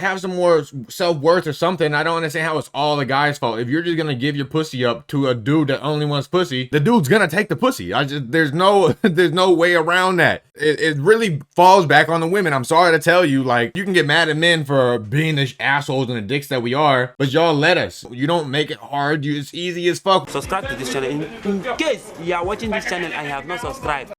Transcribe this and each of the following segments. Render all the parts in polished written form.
have some more self-worth or something. I don't understand how it's all the guy's fault. If you're just gonna give your pussy up to a dude that only wants pussy, the dude's gonna take the pussy. There's no there's no way around that. It really falls back on the women. I'm sorry to tell you, like, you can get mad at men for being the assholes and the dicks that we are, but y'all let us. You don't make it hard. It's easy as fuck. Subscribe to this channel. In case you are watching this channel and have not subscribed.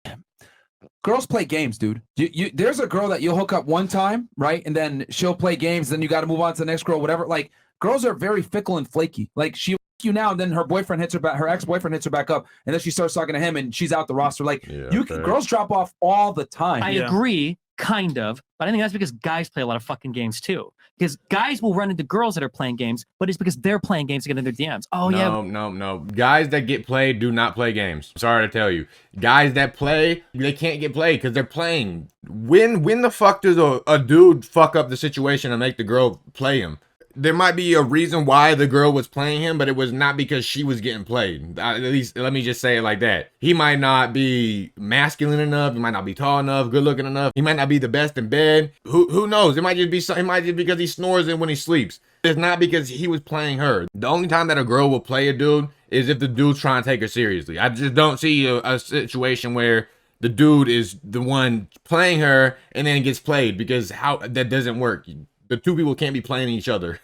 Girls play games, dude. There's a girl that you'll hook up one time, right? And then she'll play games, then you got to move on to the next girl, whatever. Like, girls are very fickle and flaky. Like, she you now, and then her boyfriend hits her back, her ex-boyfriend hits her back up, and then she starts talking to him, and she's out the roster. Like, girls drop off all the time. I agree, kind of, but I think that's because guys play a lot of fucking games too. Because guys will run into girls that are playing games, but it's because they're playing games to get in their DMs. Oh, No. Guys that get played do not play games. Sorry to tell you. Guys that play, they can't get played because they're playing. When the fuck does a dude fuck up the situation and make the girl play him? There might be a reason why the girl was playing him, but it was not because she was getting played. At least, let me just say it like that. He might not be masculine enough. He might not be tall enough, good looking enough. He might not be the best in bed. Who knows? It might just be because he snores in when he sleeps. It's not because he was playing her. The only time that a girl will play a dude is if the dude's trying to take her seriously. I just don't see a situation where the dude is the one playing her and then gets played, because that doesn't work. The two people can't be playing each other.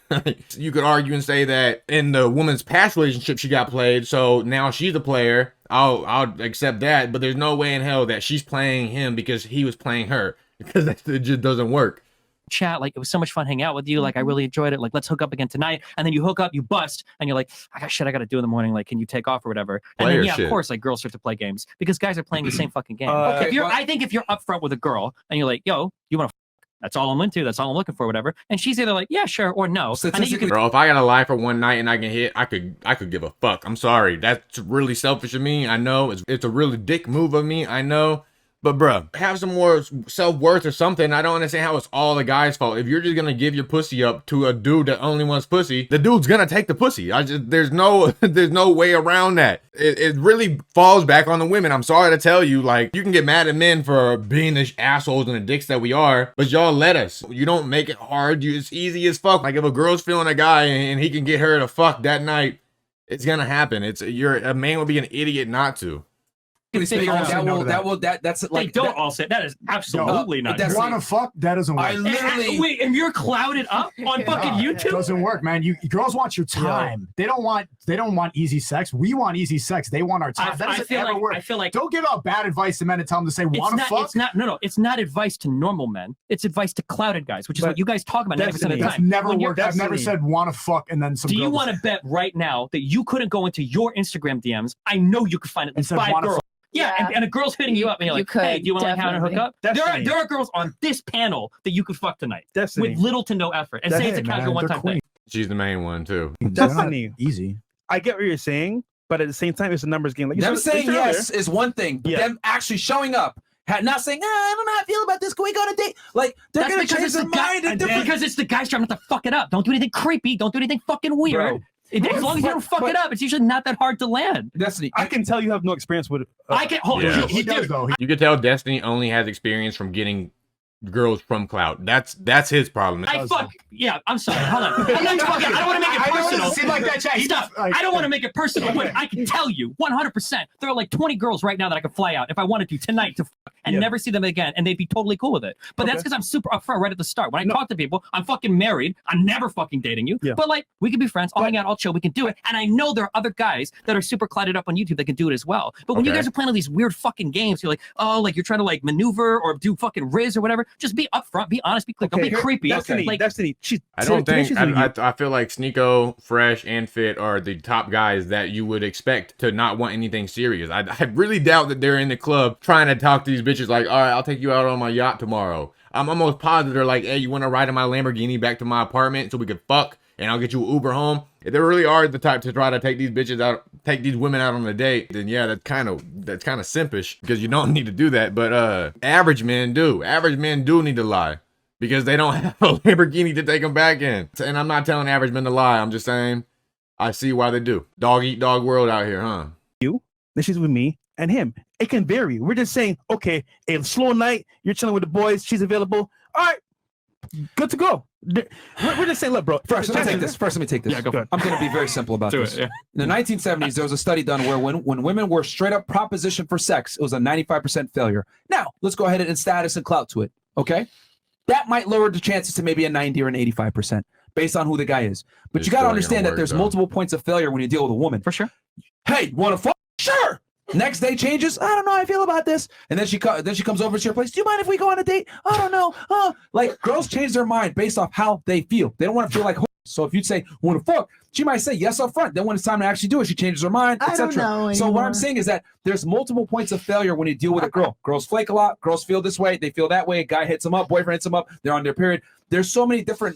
You could argue and say that in the woman's past relationship, she got played, so now she's a player. I'll accept that, but there's no way in hell that she's playing him because he was playing her, because it just doesn't work. Chat, like, it was so much fun hanging out with you. Like, I really enjoyed it. Like, let's hook up again tonight. And then you hook up, you bust, and you're like, I got shit I got to do in the morning. Like, can you take off or whatever? And then, yeah, of course, like, girls start to play games because guys are playing the same fucking game. I think if you're upfront with a girl and you're like, yo, you want to? That's all I'm into. That's all I'm looking for, whatever. And she's either like, yeah, sure, or no. Bro, if I got a lie for one night and I can hit, I could give a fuck. I'm sorry. That's really selfish of me. I know. It's a really dick move of me. I know. But bro, have some more self-worth or something. I don't understand how it's all the guy's fault. If you're just gonna give your pussy up to a dude that only wants pussy, the dude's gonna take the pussy. There's no way around that. It really falls back on the women. I'm sorry to tell you, like, you can get mad at men for being the assholes and the dicks that we are, but y'all let us. You don't make it hard. It's easy as fuck. Like, if a girl's feeling a guy and he can get her to fuck that night, it's gonna happen. A man would be an idiot not to. That's like, they don't all say that is absolutely not. You want to fuck? That doesn't work. I literally wait, and you're clouded up on fucking YouTube. It doesn't work, man. Girls want your time. They don't want easy sex. We want easy sex. They want our time. That doesn't ever work. I feel like don't give out bad advice to men and tell them to say want to fuck. It's not advice to normal men. It's advice to clouded guys, which is what you guys talk about 90% of the time. That's never worked. I've never said want to fuck and then some. Do you want to bet right now that you couldn't go into your Instagram DMs? I know you could find at least 5 girls. Yeah, and a girl's hitting you up, and you're like, hey, do you want to have a hookup? There are girls on this panel that you could fuck tonight with little to no effort. And say it's a casual one-time thing. She's the main one, too. Destiny. Easy. I get what you're saying, but at the same time, it's a numbers game. Like, them saying yes is one thing, but them actually showing up, not saying, I don't know how I feel about this. Can we go on a date? Like, they're going to change their mind. Because it's the guys trying not to fuck it up. Don't do anything creepy. Don't do anything fucking weird. Bro. As long as you don't fuck it up, it's usually not that hard to land. Destiny, I can tell you have no experience with it. I can hold on. He does, though. You can tell Destiny only has experience from getting girls from clout. That's his problem. Yeah, I'm sorry. Hold on. I don't want to make it personal. Seem like that chat. Stop. I don't want to make it personal, but I can tell you 100%. There are like 20 girls right now that I could fly out if I wanted to tonight to and never see them again, and they'd be totally cool with it. But that's because I'm super upfront right at the start. When I talk to people, I'm fucking married. I'm never fucking dating you. But like, we can be friends. I'll hang out. I'll chill. We can do it. And I know there are other guys that are super clouded up on YouTube that can do it as well. But when you guys are playing all these weird fucking games, you're like, oh, like you're trying to like maneuver or do fucking Riz or whatever. Just be upfront. Be honest. Be clear. Don't be creepy. Destiny. I don't think. I feel like Sneako, Fresh, and Fit are the top guys that you would expect to not want anything serious. I really doubt that they're in the club trying to talk to these bitches like, all right, I'll take you out on my yacht tomorrow. I'm almost positive they're like, hey, you want to ride in my Lamborghini back to my apartment so we could fuck and I'll get you an Uber home? If they really are the type to try to take these bitches out, take these women out on a date, then yeah, that's kind of simpish because you don't need to do that. But average men do. Average men do need to lie because they don't have a Lamborghini to take them back in. And I'm not telling average men to lie. I'm just saying I see why they do. Dog eat dog world out here, huh? Then she's with me and him. It can vary. We're just saying, okay, a slow night, you're chilling with the boys, she's available. All right, good to go. We're just saying, look, bro. First, let me take this. Yeah, go for it. I'm going to be very simple about Do this. it, yeah. In the 1970s, there was a study done where when women were straight up propositioned for sex, it was a 95% failure. Now, let's go ahead and status and clout to it, okay? That might lower the chances to maybe a 90 or an 85% based on who the guy is. But It's you got to still understand gonna that there's work, though. multiple points of failure when you deal with a woman. For sure. Hey, want to fuck? Sure. Next day changes. I don't know how I feel about this. And then she comes over to your place. Do you mind if we go on a date? I don't know. Like girls change their mind based off how they feel. They don't want to feel like whores. So if you say want to fuck, she might say yes up front. Then when it's time to actually do it, she changes her mind, etc. So what I'm saying is that there's multiple points of failure when you deal with a girl. Girls flake a lot. Girls feel this way. They feel that way. Guy hits them up. Boyfriend hits them up. They're on their period. There's so many different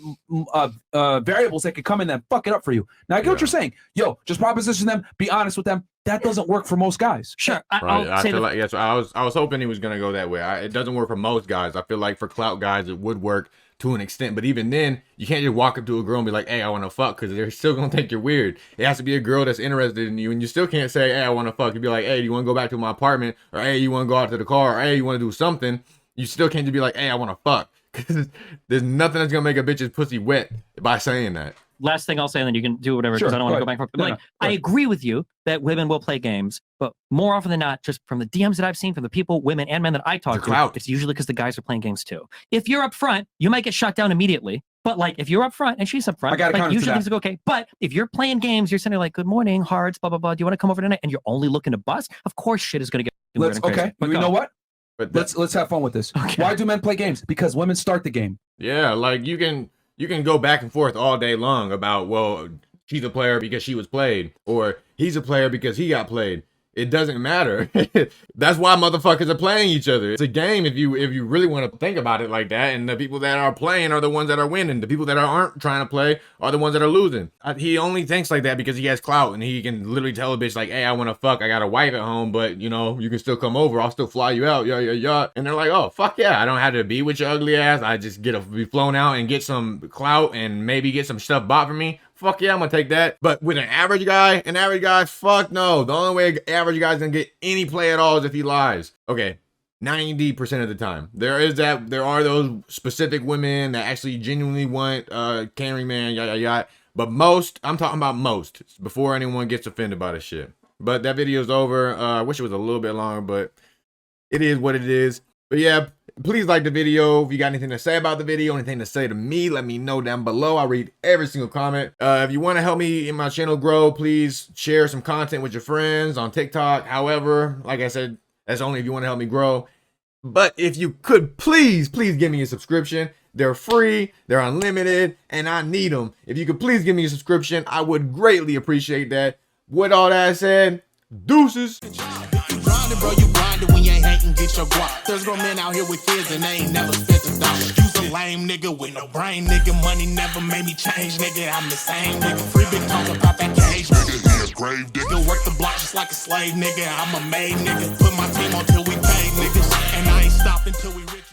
variables that could come in and fuck it up for you. Now I get what you're saying. Yo, just proposition them. Be honest with them. That doesn't work for most guys. Sure. Right. I say feel the- like yes. I was hoping he was gonna go that way. It doesn't work for most guys. I feel like for clout guys, it would work to an extent. But even then, you can't just walk up to a girl and be like, "Hey, I want to fuck," because they're still gonna think you're weird. It has to be a girl that's interested in you, and you still can't say, "Hey, I want to fuck." You'd be like, "Hey, do you want to go back to my apartment?" Or "Hey, you want to go out to the car?" Or "Hey, you want to do something?" You still can't just be like, "Hey, I want to fuck," because there's nothing that's gonna make a bitch's pussy wet by saying that. Last thing I'll say, and then you can do whatever, because Sure, I don't want to go go back and forth. But No, like, no, go I ahead. agree with you that women will play games, but more often than not, just from the DMs that I've seen, from the people, women and men that I talk It's to, clout. it's usually because the guys are playing games too. If you're up front, you might get shut down immediately. But like, if you're up front and she's up front, I gotta like counter to usually that. things go okay. But if you're playing games, you're sitting there like, "Good morning, hearts, blah blah blah. Do you want to come over tonight?" And you're only looking to bust. Of course, shit is gonna get weird Let's and crazy. okay. But You go. know what? But Let's have fun with this. Okay. Why do men play games? Because women start the game. yeah, like you can go back and forth all day long about, well, she's a player because she was played, or he's a player because he got played. It doesn't matter. That's why motherfuckers are playing each other. It's a game if you really want to think about it like that. And the people that are playing are the ones that are winning. The people that aren't trying to play are the ones that are losing. He only thinks like that because he has clout and he can literally tell a bitch like, "Hey, I want to fuck. I got a wife at home, but you know, you can still come over. I'll still fly you out." Yeah. And they're like, "Oh, fuck yeah. I don't have to be with your ugly ass. I just be flown out and get some clout and maybe get some stuff bought for me. Fuck yeah, I'm gonna take that." But with an average guy, fuck no. The only way an average guy's gonna get any play at all is if he lies. Okay, 90% of the time. There are those specific women that actually genuinely want catering man, yada. But most, I'm talking about most, before anyone gets offended by this shit. But that video's over. I wish it was a little bit longer, but it is what it is. But yeah, please like the video. If you got anything to say about the video, anything to say to me, let me know down below. I read every single comment. If you want to help me in my channel grow, please share some content with your friends on TikTok. However, like I said, that's only if you want to help me grow. But if you could please give me a subscription. They're free, they're unlimited, and I need them. If you could please give me a subscription, I would greatly appreciate that. With all that said, deuces. Grinding, bro, you grinding when you ain't hating, get your guap. There's grown men out here with kids and they ain't never spent a dollar. You's a lame nigga with no brain, nigga. Money never made me change, nigga. I'm the same nigga. Free big tongue about that cage, nigga. He a grave digger. Work the block just like a slave, nigga. I'm a made nigga. Put my team on till we pay, niggas. And I ain't stopping till we rich.